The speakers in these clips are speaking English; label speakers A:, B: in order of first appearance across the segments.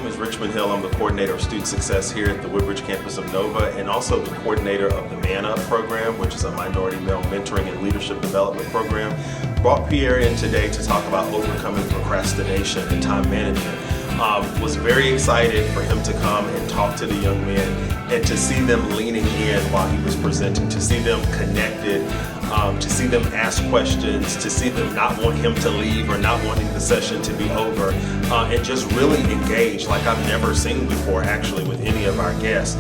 A: name is Richmond Hill. I'm the coordinator of student success here at the Woodbridge campus of Nova, and also the coordinator of the Man Up program, which is a minority male mentoring and leadership development program. Brought Pierre in today to talk about overcoming procrastination and time management. Was very excited for him to come and talk to the young men and to see them leaning in while he was presenting, to see them connected, to see them ask questions, to see them not want him to leave or not wanting the session to be over, and just really engage like I've never seen before actually with any of our guests.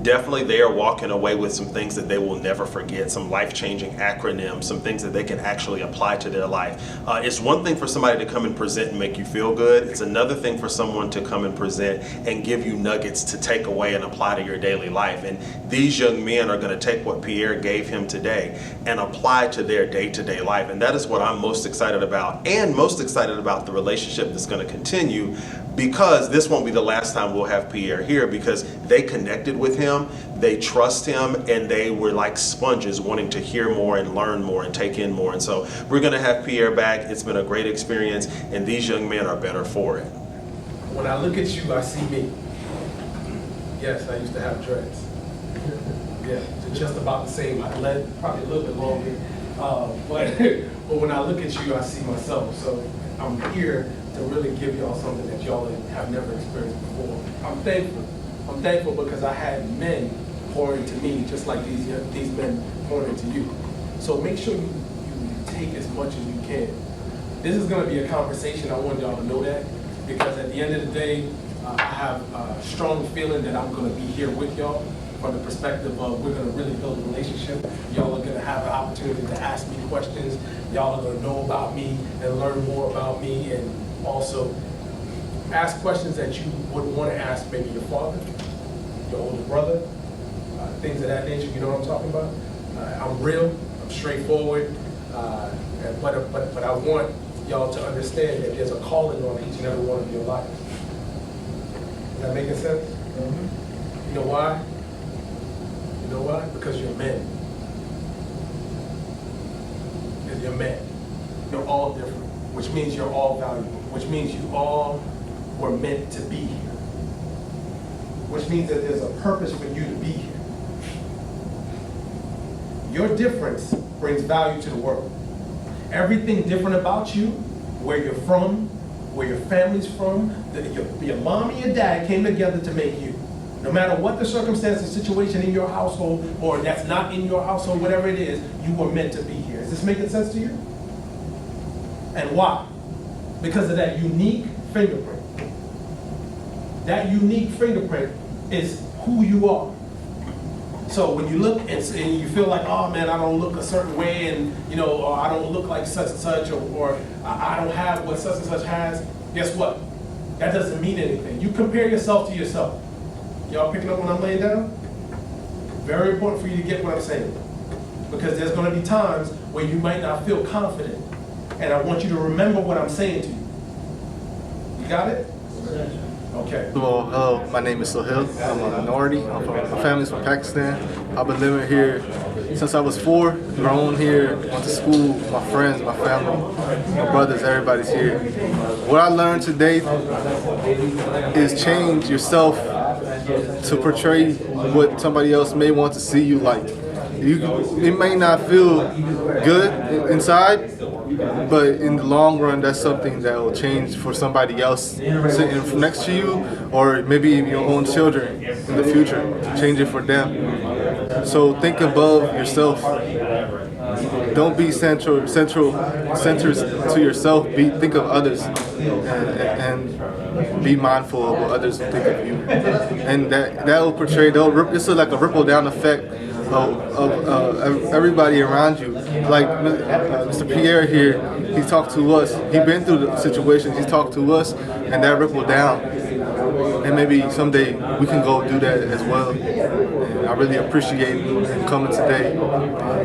A: Definitely they are walking away with some things that they will never forget, some life-changing acronyms, some things that they can actually apply to their life. It's one thing for somebody to come and present and make you feel good. It's another thing for someone to come and present and give you nuggets to take away and apply to your daily life. And these young men are going to take what Pierre gave him today and apply to their day-to-day life. And that is what I'm most excited about, and most excited about the relationship that's going to continue, because this won't be the last time we'll have Pierre here, because they connected with him, they trust him, and they were like sponges wanting to hear more and learn more and take in more. And so we're going to have Pierre back. It's been a great experience, and these young men are better for it.
B: When I look at you, I see me. Yes, I used to have dreads. Yeah, just about the same. I led probably a little bit longer. But when I look at you, I see myself. So I'm here to really give y'all something that y'all have never experienced before. I'm thankful. I'm thankful because I had men pour into me just like these men pour into you. So make sure you take as much as you can. This is going to be a conversation. I want y'all to know that, because at the end of the day, I have a strong feeling that I'm going to be here with y'all from the perspective of we're going to really build a relationship. Y'all are going to have an opportunity to ask me questions. Y'all are going to know about me and learn more about me, and also ask questions that you would want to ask maybe your father, your older brother, things of that nature. You know what I'm talking about? I'm real, I'm straightforward, but I want y'all to understand that there's a calling on each and every one of your lives. Is that making sense? Mm-hmm. You know why? You know why? Because you're men. Because you're men. You're all different, which means you're all valuable, which means you all were meant to be here, which means that there's a purpose for you to be here. Your difference brings value to the world. Everything different about you, where you're from, where your family's from, your mom and your dad came together to make you. No matter what the circumstance and situation in your household, or that's not in your household, whatever it is, you were meant to be here. Is this making sense to you? And why? Because of that unique fingerprint. That unique fingerprint is who you are. So when you look and you feel like, oh man, I don't look a certain way, and or I don't look like such and such, or I don't have what such and such has, guess what? That doesn't mean anything. You compare yourself to yourself. Y'all picking up what I'm laying down? Very important for you to get what I'm saying. Because there's going to be times where you might not feel confident. And I want you to remember what I'm saying to you. You got it? Okay.
C: Well, hello, my name is Sohail. I'm a minority. My family's from Pakistan. I've been living here since I was 4, grown here, went to school, my friends, my family, my brothers, everybody's here. What I learned today is change yourself to portray what somebody else may want to see you like. It may not feel good inside, but in the long run, that's something that will change for somebody else sitting next to you, or maybe your own children in the future. Change it for them. So think above yourself. Don't be centered to yourself. Think of others, and be mindful of what others think of you. And that will portray. This is like a ripple down effect of everybody around you. Like Mr. Pierre here, he talked to us. He's been through the situations. He talked to us, and that rippled down. And maybe someday we can go do that as well. And I really appreciate you coming today.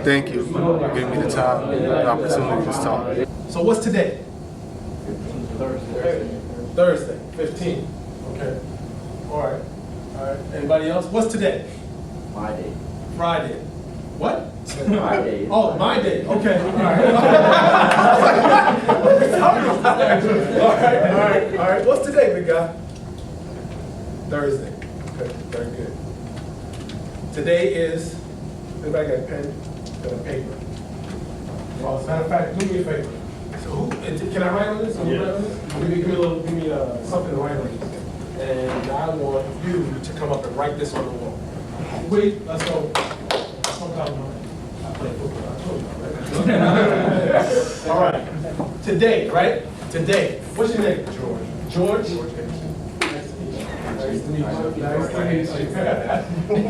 C: Thank you for giving me the time and the opportunity to talk.
B: So what's today? Thursday, 15. Okay. All right. Anybody else? What's today? Friday. What?
D: Friday.
B: Oh, my day. Okay. All right. All right. What's today, big guy? Thursday. Okay, very good. Today is, anybody got a pen? Got a paper? Well, as a matter of fact, do me a favor. So can I write on this? Can you write on this? Give me something to write on this. And I want you to come up and write this on the wall. Wait, let's go. Sometime I play football. I told you, right? All right. Today, right? Today. What's your name? George. George? Nice to meet you. Nice to meet you.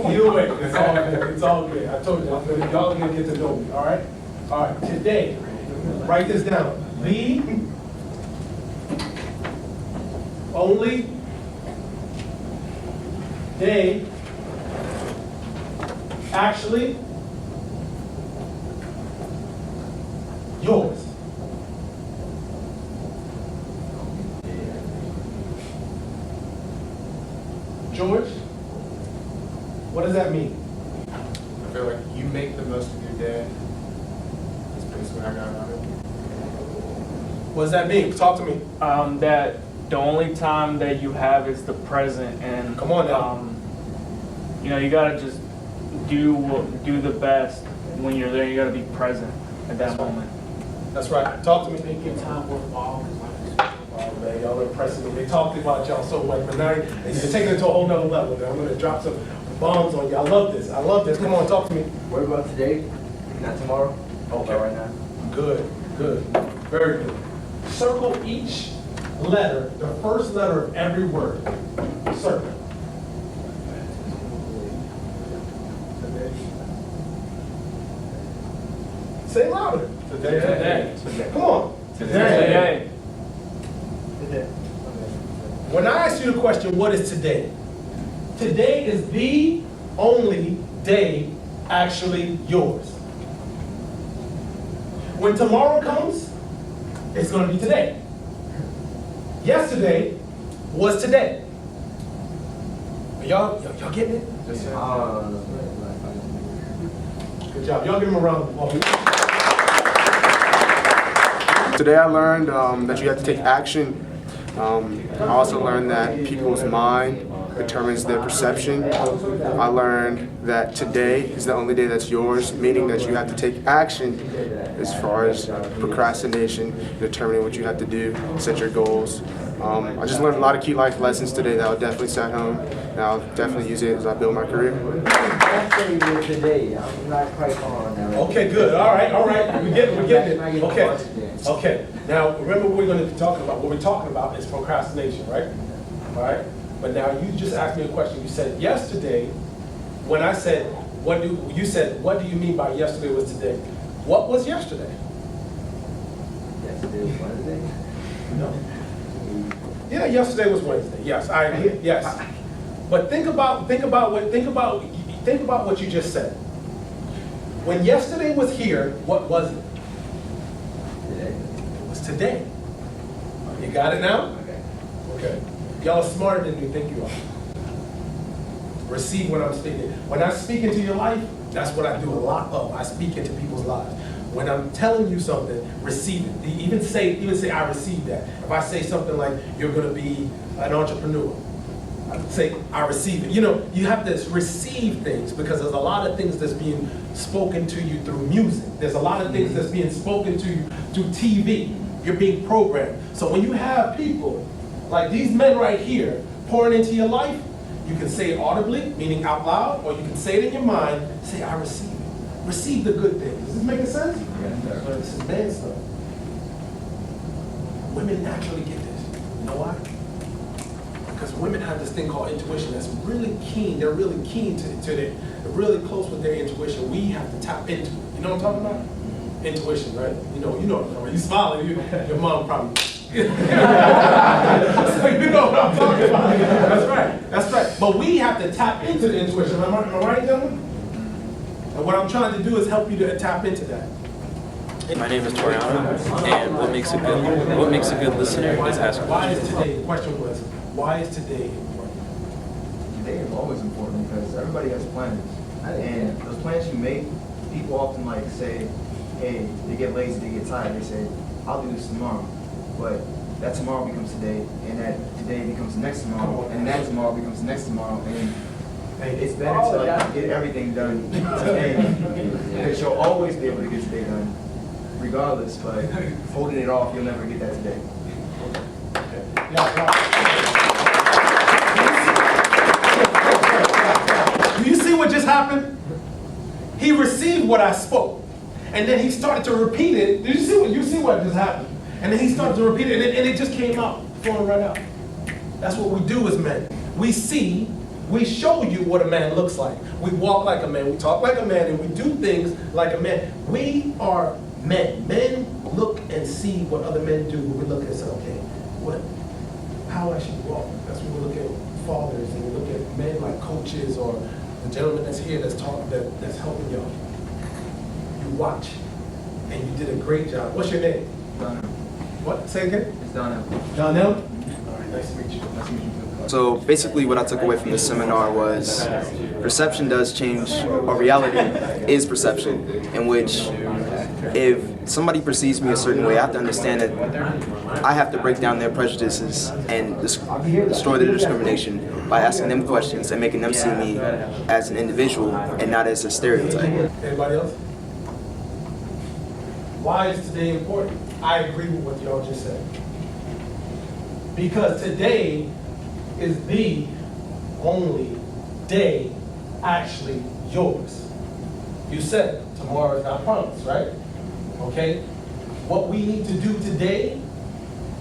B: Either way, it's all good. It's all good. I told you, y'all are gonna get to know me. All right. All right. Today, write this down. The only day actually yours. George, what does that mean?
C: I feel like you make the most of your day. That's basically how I got out of it.
B: What does that mean? Talk to me.
D: That the only time that you have is the present, and
B: Come on now.
D: You gotta just do the best when you're there. You gotta be present at that moment.
B: That's right. Talk to me. Make your time worthwhile. Oh man, y'all are impressing me. They talked about y'all so much, but now you're taking it to a whole nother level. Now I'm gonna drop some bombs on you. I love this. I love this. Come on, talk to me.
E: What about today? Not tomorrow?
B: Okay.
E: Right now?
B: Good, good, very good. Circle each letter, the first letter of every word. Circle. Say it louder.
D: Today.
B: Come on.
D: Today.
B: When I ask you the question, what is today? Today is the only day actually yours. When tomorrow comes, it's going to be today. Yesterday was today. Y'all getting it? Good job. Y'all give them a round of applause.
C: Today I learned that you have to take action. I also learned that people's mind determines their perception. I learned that today is the only day that's yours, meaning that you have to take action as far as procrastination, determining what you have to do, set your goals. I just learned a lot of key life lessons today that I'll definitely set home, and I'll definitely use it as I build my career.
E: Today, I'm not quite on now.
B: Okay, good. All right. We're getting it. Okay. Now, remember what we're going to be talking about. What we're talking about is procrastination, right? All right. But now you just asked me a question. You said yesterday, when I said, what do you mean by yesterday was today? What was yesterday?
E: Yesterday was Wednesday?
B: No. Yeah, yesterday was Wednesday. Yes, yes. But think about what you just said. When yesterday was here, what was it?
E: Today.
B: It was today. You got it now?
E: Okay.
B: Okay. Y'all are smarter than you think you are. Receive what I'm speaking. When I speak into your life, that's what I do a lot of. I speak into people's lives. When I'm telling you something, receive it. Even say I receive that. If I say something like you're going to be an entrepreneur, I say I receive it. You have to receive things because there's a lot of things that's being spoken to you through music. There's a lot of things that's being spoken to you through TV. You're being programmed. So when you have people like these men right here pouring into your life, you can say it audibly, meaning out loud, or you can say it in your mind, say, I receive it. Receive the good things. Does this make sense?
E: Yes, sir.
B: But this is man stuff. Women naturally get this. You know why? Because women have this thing called intuition that's really keen. They're really keen to it. They're really close with their intuition. We have to tap into it. You know what I'm talking about? Intuition, right? You know what I'm talking about. You smiling, your mom probably. So you know what I'm talking about. That's right. But we have to tap into the intuition. Am I right, gentlemen? And what I'm trying to do is help you to tap into that.
F: My name is Toriano, and what makes a good listener is asking
B: Why
F: questions.
B: is today? The question was, why is today important?
E: Today is always important because everybody has plans. And those plans you make, people often say, hey, they get lazy, they get tired, they say, I'll do this tomorrow. But that tomorrow becomes today, and that today becomes the next tomorrow, and that tomorrow becomes the next tomorrow, and it's better to like get everything done today, because you'll always be able to get today done, regardless, but holding it off, you'll never get that today.
B: Do you see what just happened? He received what I spoke, and then he started to repeat it. Did you see what just happened? And then he started to repeat it, and it just came out, flowing right out. That's what we do as men. We see, we show you what a man looks like. We walk like a man, we talk like a man, and we do things like a man. We are men. Men look and see what other men do. We look and say, okay, how I should walk. That's when we look at fathers, and we look at men like coaches or the gentleman that's here that's helping y'all. You watch, and you did a great job. What's your name?
E: Donnell.
B: What? Say again?
E: It's Donnell.
B: Donnell? All right, nice to meet you. Nice to meet you.
G: So basically what I took away from this seminar was perception does change, or reality is perception, in which if somebody perceives me a certain way, I have to understand that I have to break down their prejudices and destroy their discrimination by asking them questions and making them see me as an individual and not as a stereotype.
B: Anybody else? Why is today important? I agree with what y'all just said. Because today is the only day actually yours. You said tomorrow is not promised, right? Okay? What we need to do today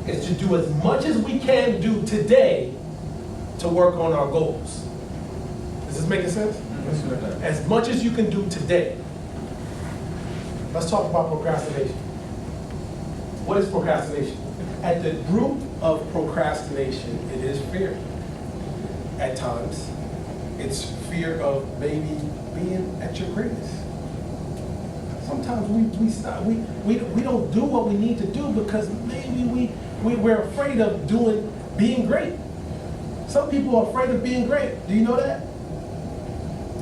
B: is to do as much as we can do today to work on our goals. Is this making sense? As much as you can do today. Let's talk about procrastination. What is procrastination? At the root of procrastination, it is fear. At times, it's fear of maybe being at your greatest. Sometimes we stop. We don't do what we need to do because maybe we're afraid of being great. Some people are afraid of being great. Do you know that?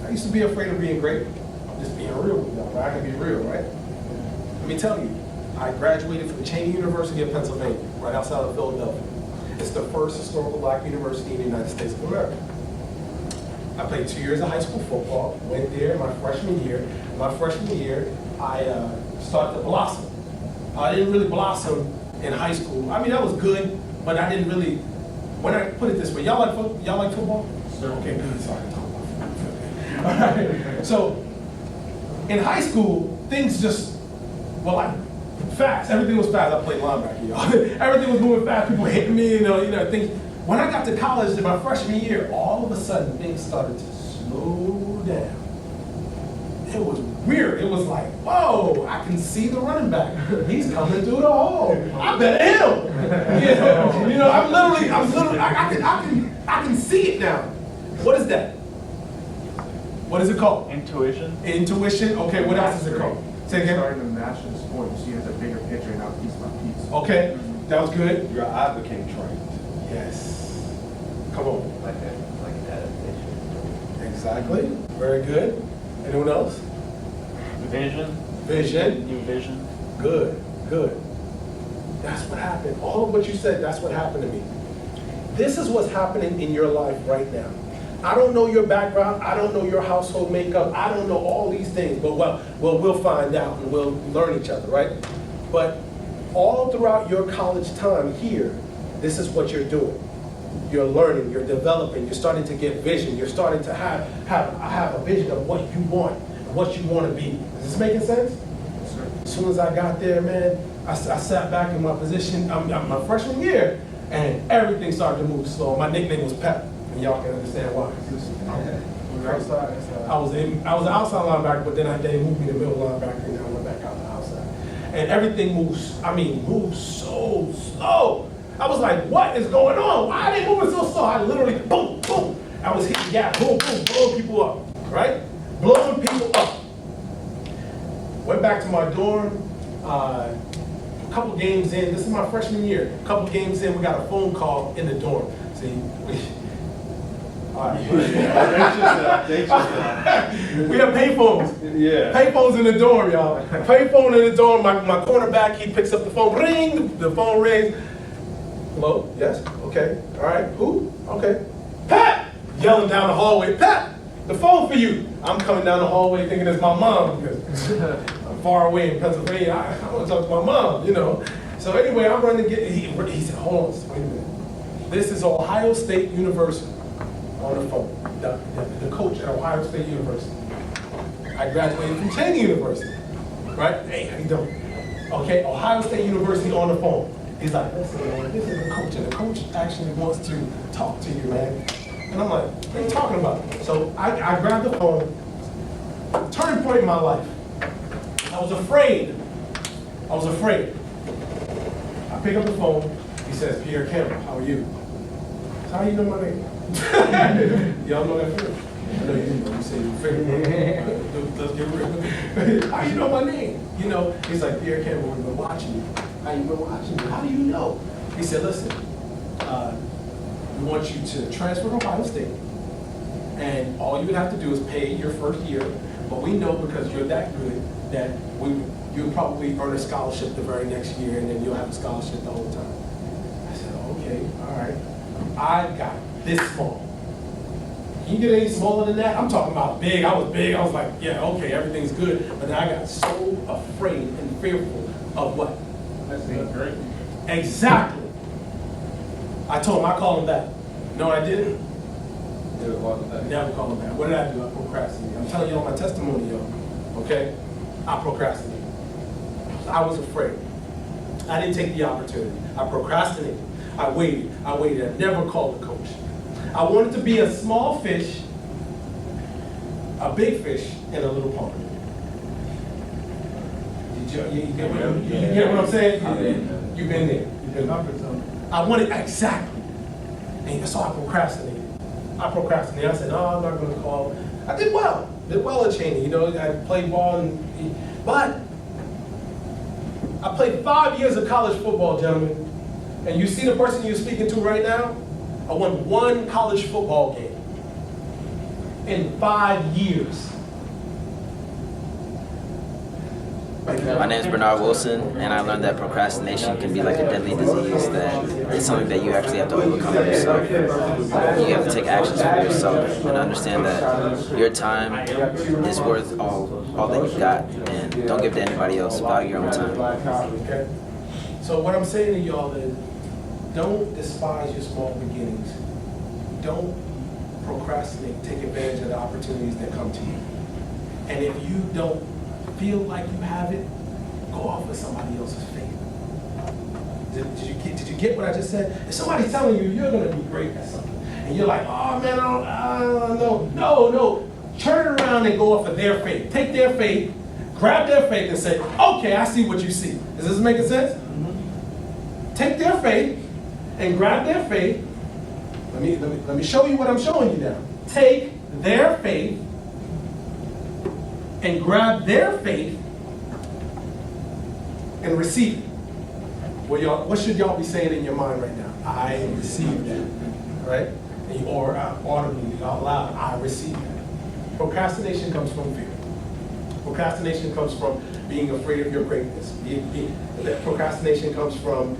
B: I used to be afraid of being great. I'm just being real with y'all, right? I can be real, right? Let me tell you, I graduated from Cheney University of Pennsylvania, right outside of Philadelphia. It's the first historical black university in the United States of America. I played 2 years of high school football, went there my freshman year. My freshman year, I started to blossom. I didn't really blossom in high school. I mean, that was good, but I didn't really, when I put it this way, y'all like football? Okay, good, sorry to talk about football. All right, so in high school, things just were like fast. Everything was fast. I played linebacker, y'all. Everything was moving fast. People hitting me, you know, things. When I got to college in my freshman year, all of a sudden things started to slow down. It was weird. It was like, whoa, I can see the running back. He's coming through the hole. I better hit him. You know, I'm literally, I can see it now. What is that? What is it called?
D: Intuition.
B: Intuition. Okay, what else is it called? Say again.
H: Starting to master the sport, you see it as a bigger picture and not piece by piece.
B: Okay, that was good.
A: Your eye became trained.
B: Yes. Come on.
E: Like an adaptation.
B: Exactly. Very good. Anyone else?
D: Vision.
B: Vision.
D: New vision.
B: Good. Good. That's what happened. All of what you said, that's what happened to me. This is what's happening in your life right now. I don't know your background. I don't know your household makeup. I don't know all these things, but we'll find out and we'll learn each other, right? But all throughout your college time here, this is what you're doing. You're learning, you're developing, you're starting to get vision. You're starting to have a vision of what you want, what you want to be. Is this making sense? As soon as I got there, man, I sat back in my position, my freshman year, and everything started to move slow. My nickname was Pep. And y'all can understand why. I was an outside linebacker, but then they moved me to middle linebacker, and then I went back out to outside. And everything moved so slow. I was like, what is going on? Why are they moving so slow? I literally, boom, boom. I was hitting gas, boom, boom, blowing people up, right? Blowing people up. Went back to my dorm. A couple games in, this is my freshman year. A couple games in, we got a phone call in the dorm. See, all right. We have payphones.
A: Yeah.
B: Payphones in the dorm, y'all. Payphone in the dorm. My cornerback, he picks up the phone. Ring. The phone rings. Hello? Yes? Okay. All right. Who? Okay. Pat! Yelling down the hallway, Pat! The phone for you. I'm coming down the hallway thinking it's my mom because I'm far away in Pennsylvania. I want to talk to my mom, you know. So anyway, I'm running to get, he said, hold on, wait a minute. This is Ohio State University on the phone. The coach at Ohio State University. I graduated from Cheney University, right? Hey, how you doing? Okay, Ohio State University on the phone. He's like, listen, man, this is the coach, and the coach actually wants to talk to you, man. And I'm like, what are you talking about? So I grabbed the phone, turning point in my life. I was afraid. I pick up the phone, he says, Pierre Campbell, how are you? So how you know my name? Y'all know that first? I know you know, you say your favorite. Let's get real. How you know my name? You know, he's like, Pierre Campbell, we've been watching you. How you been watching me? How do you know? He said, listen, we want you to transfer to Ohio State, and all you would have to do is pay your first year, but we know because you're that good that you'll probably earn a scholarship the very next year, and then you'll have a scholarship the whole time. I said, okay, all right. I got this small. Can you get any smaller than that? I'm talking about big. I was big. I was like, yeah, okay, everything's good. But then I got so afraid and fearful of what?
H: That's great.
B: Exactly. I told him I called him back. No, I didn't.
H: Never called him back.
B: Never called him back. What did I do? I procrastinated. I'm telling you all my testimony, y'all. Okay? I procrastinated. I was afraid. I didn't take the opportunity. I procrastinated. I waited. I never called the coach. I wanted to be a small fish, a big fish in a little pond. You get what I'm saying? You've been there. I wanted, exactly. And so I procrastinated. I said, no, I'm not going to call. I did well. At Cheney. You know, I played ball, but I played 5 years of college football, gentlemen. And you see the person you're speaking to right now? I won 1 college football game in 5 years.
F: My name is Bernard Wilson, and I learned that procrastination can be like a deadly disease, that it's something that you actually have to overcome yourself. You have to take actions for yourself and understand that your time is worth all that you've got, and don't give to anybody else, value your own time.
B: Okay? So what I'm saying to y'all is, don't despise your small beginnings. Don't procrastinate. Take advantage of the opportunities that come to you. And if you don't feel like you have it, go off with somebody else's faith. Did you get what I just said? If somebody's telling you you're going to be great at something, and you're like, oh man, I don't know. No. Turn it around and go off of their faith. Take their faith, grab their faith and say, okay, I see what you see. Is this making sense? Mm-hmm. Take their faith and grab their faith. Let me show you what I'm showing you now. Take their faith and grab their faith and receive it. Well, what should y'all be saying in your mind right now? I receive that, right? Or audibly, out loud, I receive that. Procrastination comes from fear. Procrastination comes from being afraid of your greatness. Procrastination comes from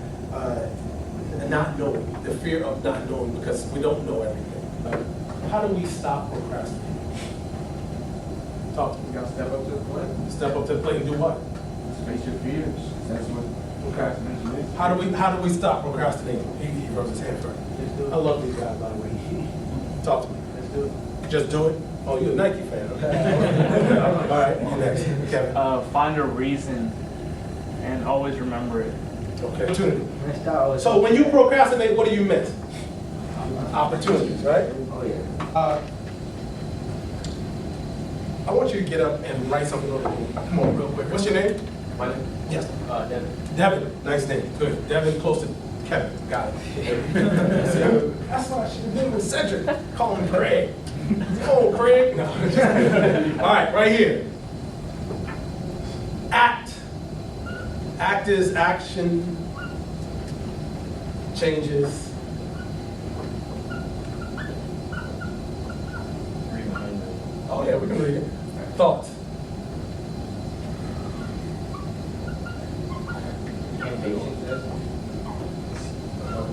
B: not knowing, the fear of not knowing, because we don't know everything. How do we stop procrastinating? Talk to me.
H: You gotta step up to the plate.
B: Step up to the plate and do what?
H: Face your fears. That's what procrastination is.
B: How do we stop procrastinating? He rose his hand first. I love these guys, by the way. Talk to me.
H: Let's do it.
B: Just do it? Oh, you're a Nike fan, okay? All right, you next. Kevin.
D: Find a reason and always remember it.
B: Okay, opportunity. So when you procrastinate, what do you miss? Opportunities, right?
H: Oh, yeah.
B: I want you to get up and write something on the board. Come on, real quick. What's your name?
H: My name?
B: Yes.
H: Devin.
B: Devin. Nice name. Good. Devin, close to Kevin. Got it. That's what I should have been with Cedric. Call him Craig. Come on, Craig. No. All right, right here. Act. Act is action, changes. Oh yeah, we can read it. Thoughts.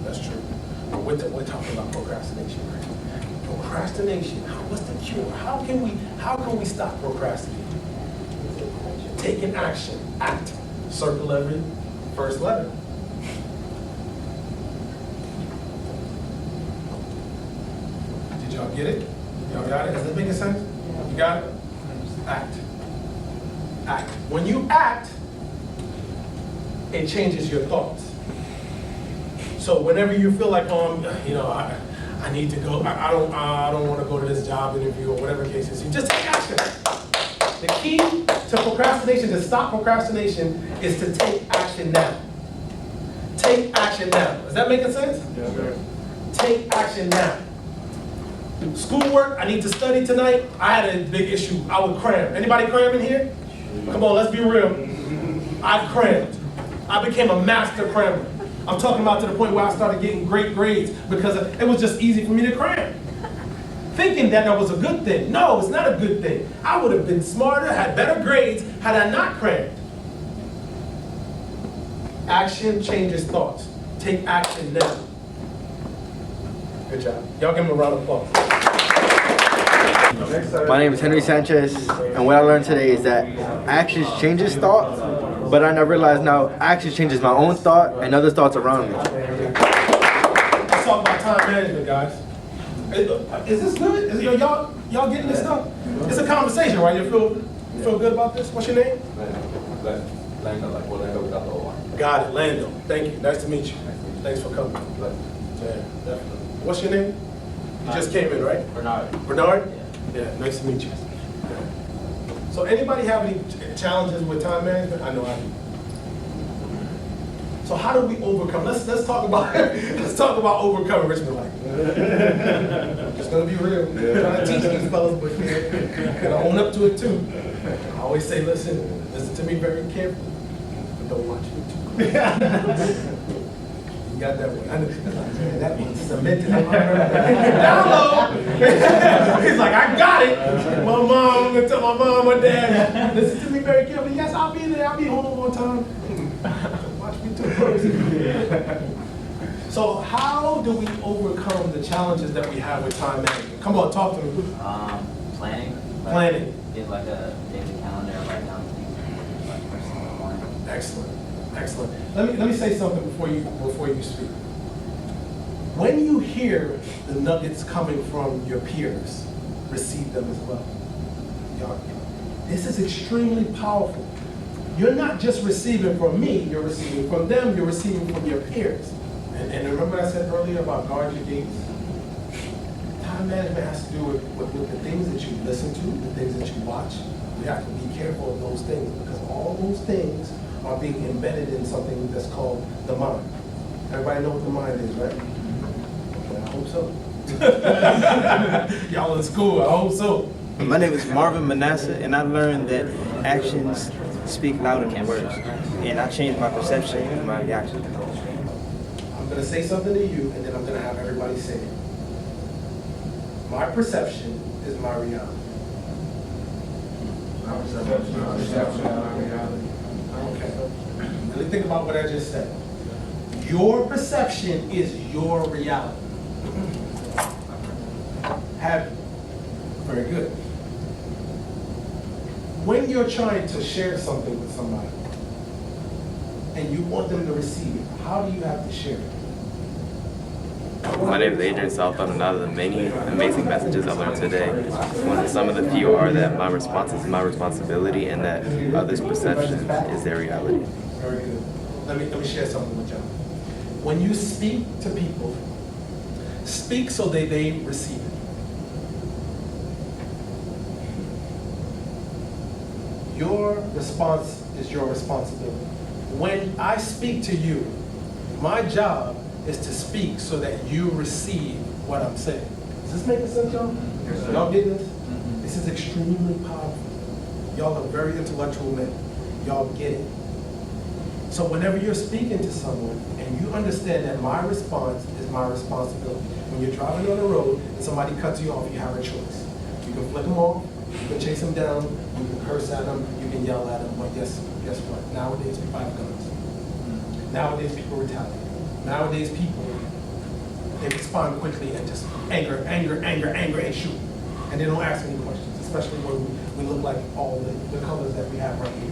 B: That's procrastination, right? Procrastination. What's the cure? How can we stop procrastinating? Taking action. Act. Circle every first letter. Did y'all get it? Y'all got it? Is that making sense? You got it? Act. Act. When you act, it changes your thoughts. So whenever you feel like, I need to go, I don't want to go to this job interview or whatever the case is, you just take action. The key to procrastination, to stop procrastination, is to take action now. Take action now. Is that making sense?
H: Yes, sir.
B: Take action now. Schoolwork, I need to study tonight. I had a big issue. I would cram. Anybody cram in here? Come on, let's be real. I crammed. I became a master crammer. I'm talking about to the point where I started getting great grades because it was just easy for me to cram. Thinking that was a good thing. No, it's not a good thing. I would have been smarter, had better grades, had I not crammed. Action changes thoughts. Take action now. Good job. Y'all give him a round of applause.
I: My name is Henry Sanchez, and what I learned today is that actions changes thought, but I now realize now action changes my own thought and other thoughts around me.
B: Let's talk about time management, guys. Is this good? Y'all getting this stuff? It's a conversation, right? You feel good about this? What's your name? Got it, Lando. Thank you. Nice to meet you. Thanks for coming. Yeah, definitely. What's your name? You just came in, right?
D: Bernard.
B: Bernard? Yeah, nice to meet you. So anybody have any challenges with time management? I know I do. So how do we overcome? Let's talk about overcoming Richmond life. Just gonna be real. I'm trying to teach these fellas, but gotta own up to it too. I always say, listen to me very carefully, but don't watch me too close. You got that one. I know. Man, that one's cemented in my memory. Download. He's like, I got it. My mom, I'm gonna tell my mom, my dad, listen to me very carefully. Yes, I'll be there. I'll be home on time. Watch me too close. So how do we overcome the challenges that we have with time management? Come on, talk to me.
J: Planning.
B: Planning.
J: Get like a daily calendar, write down things like first thing in the morning.
B: Excellent, excellent. Let me say something before you speak. When you hear the nuggets coming from your peers, receive them as well. This is extremely powerful. You're not just receiving from me, you're receiving from them, you're receiving from your peers. And remember I said earlier about guard your gates? Time management has to do with the things that you listen to, the things that you watch. You have to be careful of those things because all those things are being embedded in something that's called the mind. Everybody know what the mind is, right? Okay, I hope so. Y'all in school, I hope so.
K: My name is Marvin Manasseh, and I learned that actions speak louder than words. And I changed my perception and my reaction.
B: I'm going to say something to you, and then I'm going to have everybody say it. My perception is my reality. Okay. Really think about what I just said. Your perception is your reality. Very good. When you're trying to share something with somebody and you want them to receive it, how do you have to share it?
L: My name is Adrian Southland, and out of the many amazing messages I learned today, some of the few are that my response is my responsibility and that others' perception is their reality.
B: Very good. Let me share something with y'all. When you speak to people, speak so that they receive it. Your response is your responsibility. When I speak to you, my job is to speak so that you receive what I'm saying. Does this make sense, y'all? Y'all getting this? This is extremely powerful. Y'all are very intellectual men. Y'all get it. So whenever you're speaking to someone and you understand that my response is my responsibility. When you're driving on the road and somebody cuts you off, you have a choice. You can flick them off, you can chase them down, you can curse at them, you can yell at them, but guess what? Nowadays people have guns. Nowadays people retaliate. Nowadays people They respond quickly and just anger, and shoot. And they don't ask any questions, especially when we look like all the colors that we have right here.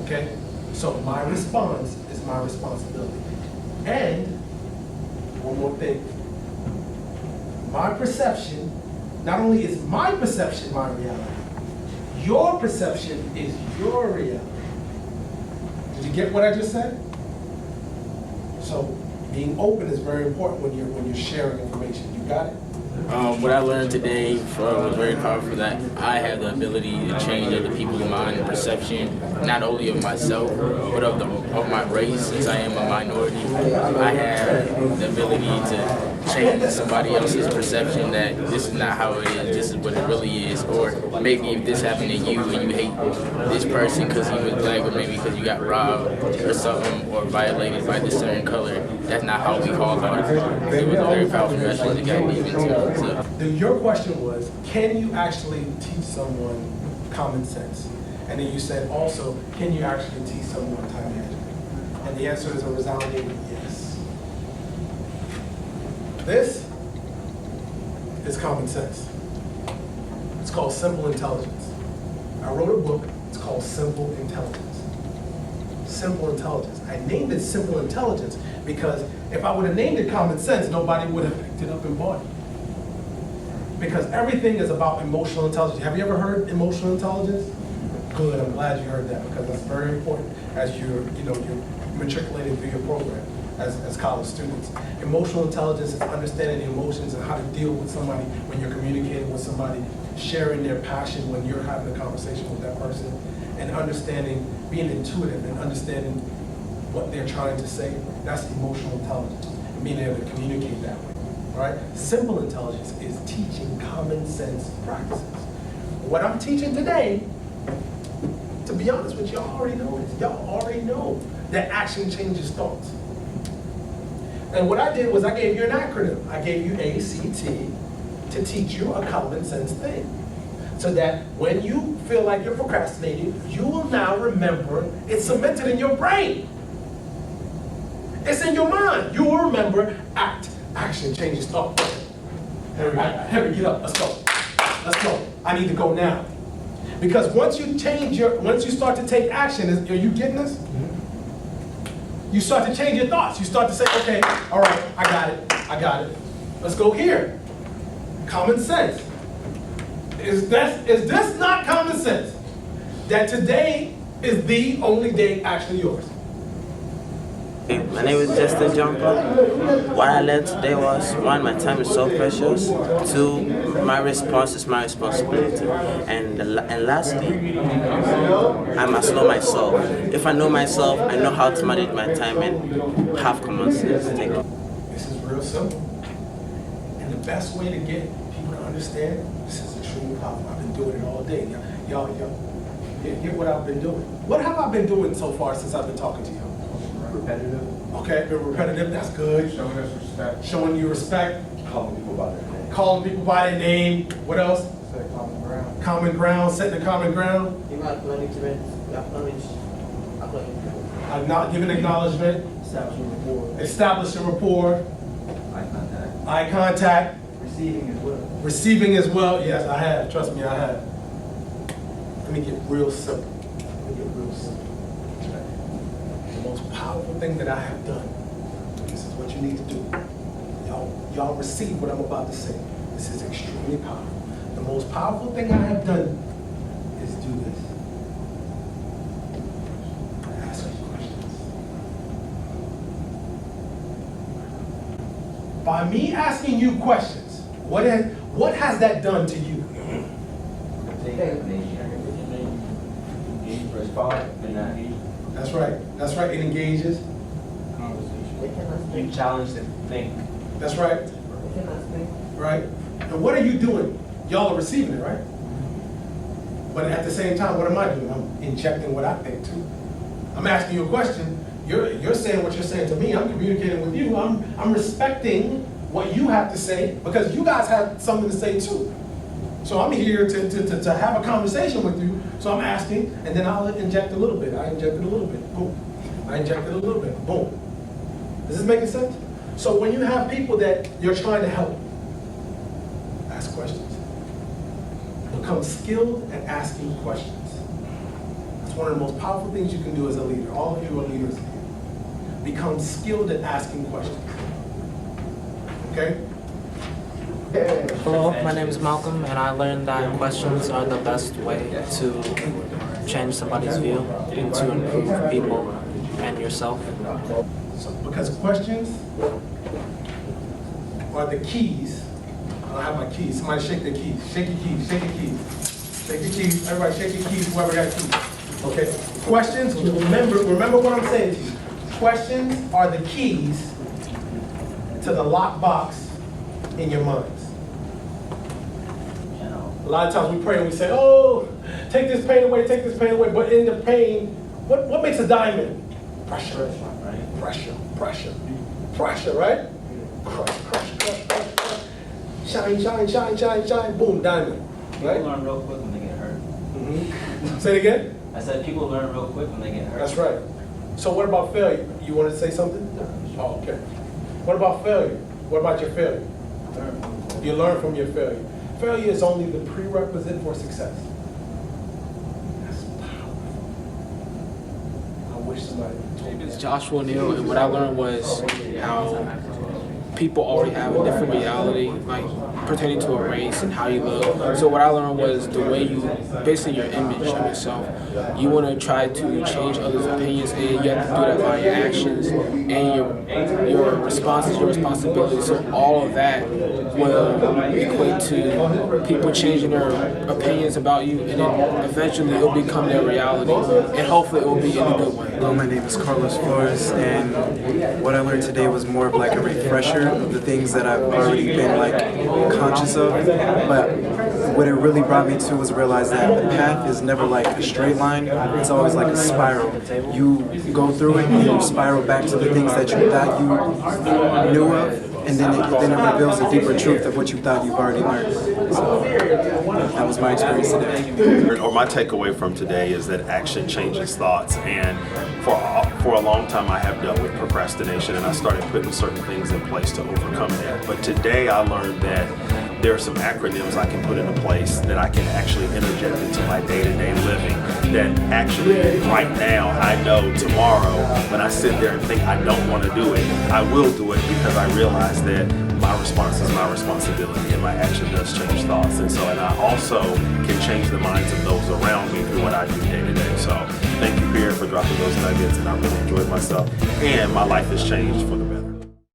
B: Okay? So my response is my responsibility. And one more thing. My perception, not only is my perception my reality, your perception is your reality. Did you get what I just said? So being open is very important when you're sharing information. You got it?
M: What I learned today was very powerful, that I have the ability to change other people's mind and perception, not only of myself, but of my race, since I am a minority. I have the ability to change somebody else's perception that this is not how it is, this is what it really is. Or maybe if this happened to you and you hate this person because he was black, or maybe because you got robbed or something, or violated by this certain color, that's not how we all are. It was a very powerful message that got deep into it. So.
B: Your question was, can you actually teach someone common sense? And then you said also, can you actually teach someone time management? And the answer is a resounding yes. This is common sense. It's called simple intelligence. I wrote a book, it's called Simple Intelligence. Simple intelligence. I named it Simple Intelligence because if I would have named it common sense, nobody would have picked it up and bought it. Because everything is about emotional intelligence. Have you ever heard emotional intelligence? Good, I'm glad you heard that, because that's very important as you're matriculating through your program as college students. Emotional intelligence is understanding the emotions and how to deal with somebody when you're communicating with somebody, sharing their passion when you're having a conversation with that person, and understanding, being intuitive and understanding what they're trying to say. That's emotional intelligence, and being able to communicate that way. Right? Simple intelligence is teaching common sense practices. What I'm teaching today, to be honest with you, y'all already know this. Y'all already know that action changes thoughts. And what I did was I gave you an acronym. I gave you ACT to teach you a common sense thing. So that when you feel like you're procrastinating, you will now remember it's cemented in your brain. It's in your mind. You will remember act. Action changes thought. Henry, get up. Let's go. Let's go. I need to go now. Because once you start to take action, are you getting this? You start to change your thoughts. You start to say, okay, all right, I got it. Let's go here. Common sense. Is this not common sense? That today is the only day actually yours.
N: My name is Justin Jumper. What I learned today was, one, my time is so precious. Two, my response is my responsibility. And lastly, I must know myself. If I know myself, I know how to manage my time and have common sense. Thank you.
B: This is real simple. And the best way to get people to understand, this is extremely powerful. I've been doing it all day. Y'all, get what I've been doing. What have I been doing so far since I've been talking to you?
H: Repetitive.
B: Okay, been repetitive, that's good.
H: Showing us respect.
B: Showing you respect.
H: Calling people by their name.
B: Calling people by their name. What else?
H: Set common ground.
B: Common ground, setting a common ground. Not giving acknowledgement.
H: Establishing rapport.
B: Establishing rapport.
H: Eye contact.
B: Eye contact.
H: Receiving as well.
B: Receiving as well. Yes, I have. Trust me, I have. Let me get real simple. The most powerful thing that I have done, this is what you need to do. Y'all receive what I'm about to say. This is extremely powerful. The most powerful thing I have done is do this. Ask you questions. By me asking you questions, what has that done to you? That's right. That's right. It engages.
J: You challenge to think.
B: That's right. Right? And what are you doing? Y'all are receiving it, right? But at the same time, what am I doing? I'm injecting what I think too. I'm asking you a question. You're saying what you're saying to me. I'm communicating with you. I'm respecting what you have to say because you guys have something to say too. So I'm here to have a conversation with you. So I'm asking, and then I'll inject a little bit. I injected a little bit. Boom. I injected a little bit. Boom. Is this making sense? So when you have people that you're trying to help, ask questions. Become skilled at asking questions. That's one of the most powerful things you can do as a leader. All of you are leaders here. Become skilled at asking questions. Okay?
O: Hello, my name is Malcolm, and I learned that questions are the best way to change somebody's view and to improve people and yourself.
B: So, because questions are the keys. I don't have my keys. Somebody shake their keys. Shake your keys. Shake your keys. Shake your keys. Everybody shake your keys. Whoever got keys. Okay. Questions. Remember what I'm saying to you. Questions are the keys to the locked box in your minds. A lot of times we pray and we say, "Oh, take this pain away. Take this pain away." But in the pain, what makes a diamond? Pressure. Pressure. Pressure. Pressure. Right? Crush. Crush. Crush. Crush. Crush. Shine. Shine. Shine. Shine. Shine. Boom. Diamond. Right?
J: People learn real quick when they get hurt.
B: Say it again.
J: I said people learn real quick when they get hurt.
B: That's right. So what about failure? You want to say something? Oh, okay. What about failure? What about your failure? You learn from your failure. Failure is only the prerequisite for success. That's powerful. I wish somebody told me.
P: It's Joshua Neal, and what I learned was how people already have a different reality, like pertaining to a race and how you look. So what I learned was the way you, basically your image of yourself, you want to try to change others' opinions, and you have to do that by your actions and your responses, your responsibility. So all of that will equate to people changing their opinions about you, and then eventually it will become their reality, and hopefully it will be in a good way.
Q: Hello, my name is Carlos Flores, and what I learned today was more of like a refresher of the things that I've already been like conscious of. But what it really brought me to was realize that the path is never like a straight line. It's always like a spiral. You go through it and you spiral back to the things that you thought you knew of, and then it reveals a deeper truth of what you thought you've already learned. So that was my experience today.
A: Or my takeaway from today is that action changes thoughts, and for a long time I have dealt with procrastination, and I started putting certain things in place to overcome that. But today I learned that there are some acronyms I can put into place that I can actually interject into my day-to-day living, that actually right now I know tomorrow when I sit there and think I don't want to do it, I will do it, because I realize that my response is my responsibility, and my action does change thoughts. And I also can change the minds of those around me through what I do day to day. So thank you, Pierre, for dropping those nuggets, and I really enjoyed myself, and my life has changed for the